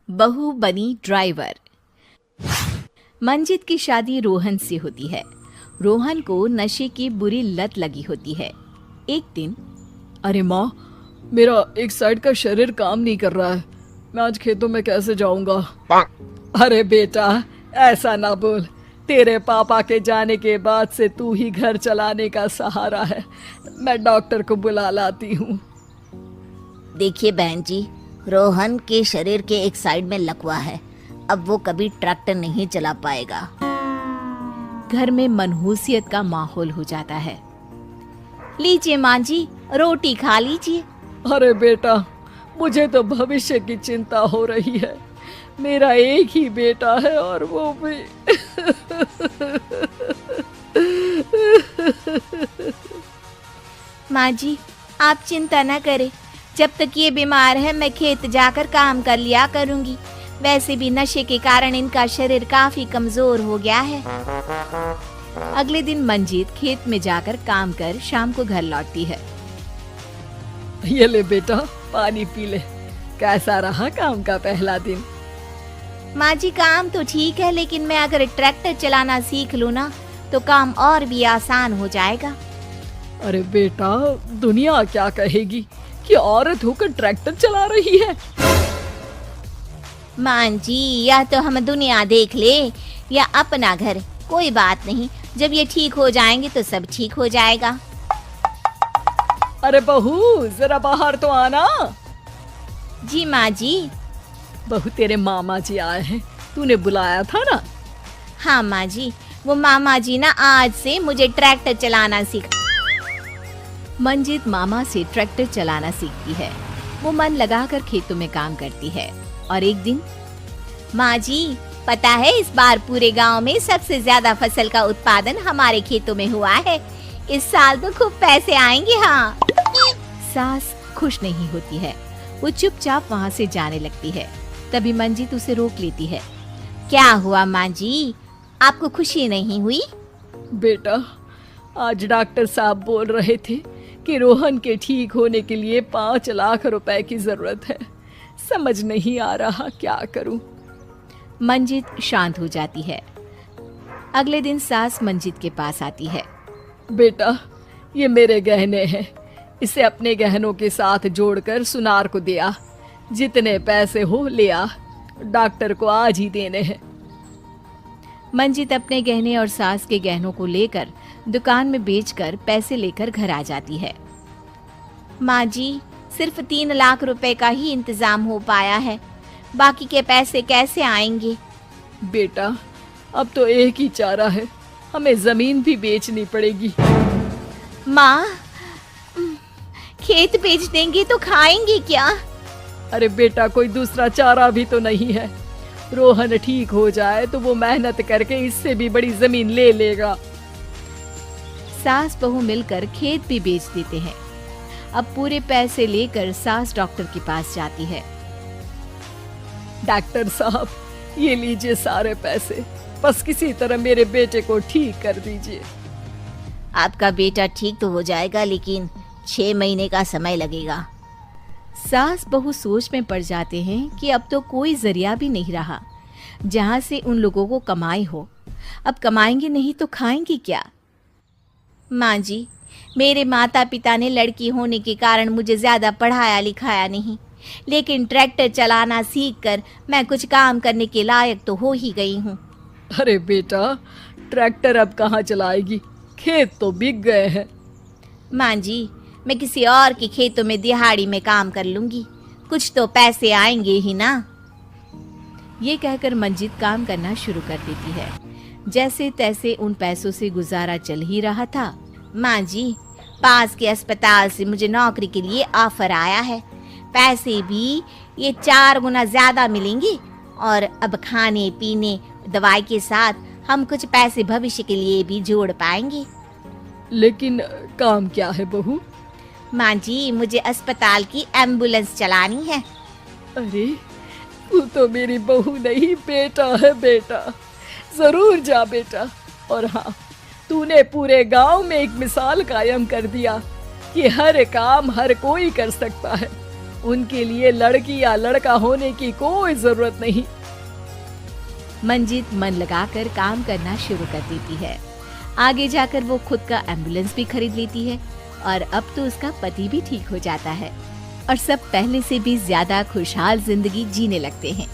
बहू बनी ड्राइवर। मंजित की शादी रोहन से होती है। रोहन को नशे की बुरी लत लगी होती है। एक दिन, अरे माँ, मेरा एक साइड का शरीर काम नहीं कर रहा है। मैं आज खेतों में कैसे जाऊंगा? अरे बेटा, ऐसा ना बोल। तेरे पापा के जाने के बाद से तू ही घर चलाने का सहारा है। मैं डॉक्टर को बुला लाती हूँ। देखिए बहन जी, रोहन के शरीर के एक साइड में लकवा है। अब वो कभी ट्रैक्टर नहीं चला पाएगा। घर में मनहूसियत का माहौल हो जाता है। लीजिए माँ जी, रोटी खा लीजिए। अरे बेटा, मुझे तो भविष्य की चिंता हो रही है। मेरा एक ही बेटा है और वो भी माँ जी, आप चिंता न करें। जब तक ये बीमार है मैं खेत जाकर काम कर लिया करूंगी। वैसे भी नशे के कारण इनका शरीर काफी कमजोर हो गया है। अगले दिन मंजीत खेत में जाकर काम कर शाम को घर लौटती है। ये ले बेटा, पानी पी ले। कैसा रहा काम का पहला दिन? माँ जी, काम तो ठीक है, लेकिन मैं अगर ट्रैक्टर चलाना सीख लूँ ना तो काम और भी आसान हो जाएगा। अरे बेटा, दुनिया क्या कहेगी कि औरत होकर ट्रैक्टर चला रही है। माँ जी, या तो हम दुनिया देख ले या अपना घर, कोई बात नहीं। जब ये ठीक हो जाएंगे तो सब ठीक हो जाएगा। अरे बहू, जरा बाहर तो आना। जी माँ जी। बहू, तेरे मामा जी आए हैं, तूने बुलाया था ना? हाँ माँ जी, वो मामा जी ना आज से मुझे ट्रैक्टर चलाना सीख। मंजित मामा से ट्रैक्टर चलाना सीखती है। वो मन लगाकर खेतों में काम करती है। और एक दिन, माँ जी, पता है इस बार पूरे गांव में सबसे ज्यादा फसल का उत्पादन हमारे खेतों में हुआ है। इस साल तो खूब पैसे आएंगे। हाँ। सास खुश नहीं होती है। वो चुपचाप वहाँ से जाने लगती है। तभी मंजित उसे रोक लेती है। क्या हुआ माँ जी, आपको खुशी नहीं हुई? बेटा, आज डॉक्टर साहब बोल रहे थे कि रोहन के ठीक होने के लिए 5 लाख रुपए की जरूरत है। समझ नहीं आ रहा क्या करूं। मंजित शांत हो जाती है। अगले दिन सास मंजित के पास आती है। बेटा, ये मेरे गहने हैं। इसे अपने गहनों के साथ जोड़कर सुनार को दिया। जितने पैसे हो ले आ, डॉक्टर को आज ही देने हैं। मंजित अपने गहने और सास के गहनों को लेकर दुकान में बेचकर पैसे लेकर घर आ जाती है। माँ जी, सिर्फ 3 लाख रुपए का ही इंतजाम हो पाया है। बाकी के पैसे कैसे आएंगे? बेटा, अब तो एक ही चारा है, हमें जमीन भी बेचनी पड़ेगी। माँ, खेत बेच देंगे तो खाएंगे क्या? अरे बेटा, कोई दूसरा चारा भी तो नहीं है। रोहन ठीक हो जाए तो वो मेहनत करके इससे भी बड़ी जमीन ले लेगा। सास बहू मिलकर खेत भी बेच देते हैं। अब पूरे पैसे लेकर सास डॉक्टर के पास जाती है। डॉक्टर साहब, ये लीजिए सारे पैसे। बस किसी तरह मेरे बेटे को ठीक कर दीजिए। आपका बेटा ठीक तो हो जाएगा, लेकिन 6 महीने का समय लगेगा। सास बहू सोच में पड़ जाते हैं कि अब तो कोई जरिया भी नहीं रहा जहां से उन लोगों को कमाई हो। अब कमाएंगे नहीं तो खाएंगे क्या? माँ जी, मेरे माता पिता ने लड़की होने के कारण मुझे ज्यादा पढ़ाया लिखाया नहीं, लेकिन ट्रैक्टर चलाना सीखकर मैं कुछ काम करने के लायक तो हो ही गई हूँ। अरे बेटा, ट्रैक्टर अब कहाँ चलाएगी? खेत तो बिक गए हैं। माँ जी, मैं किसी और के खेतों में दिहाड़ी में काम कर लूंगी, कुछ तो पैसे आएंगे ही ना। ये कहकर मंजित काम करना शुरू कर देती है। जैसे तैसे उन पैसों से गुजारा चल ही रहा था। माँ जी, पास के अस्पताल से मुझे नौकरी के लिए ऑफर आया है। पैसे भी ये 4 गुना ज्यादा मिलेंगे और अब खाने पीने दवाई के साथ हम कुछ पैसे भविष्य के लिए भी जोड़ पाएंगे। लेकिन काम क्या है बहू? माँ जी, मुझे अस्पताल की एम्बुलेंस चलानी है। अरे, तू तो मेरी बहू नहीं, बेटा है। बेटा, जरूर जा बेटा। और हाँ, तूने पूरे गांव में एक मिसाल कायम कर दिया कि हर काम हर कोई कर सकता है। उनके लिए लड़की या लड़का होने की कोई जरूरत नहीं। मंजित मन लगाकर काम करना शुरू कर देती है। आगे जाकर वो खुद का एम्बुलेंस भी खरीद लेती है और अब तो उसका पति भी ठीक हो जाता है और सब पहले से भी ज्यादा खुशहाल जिंदगी जीने लगते हैं।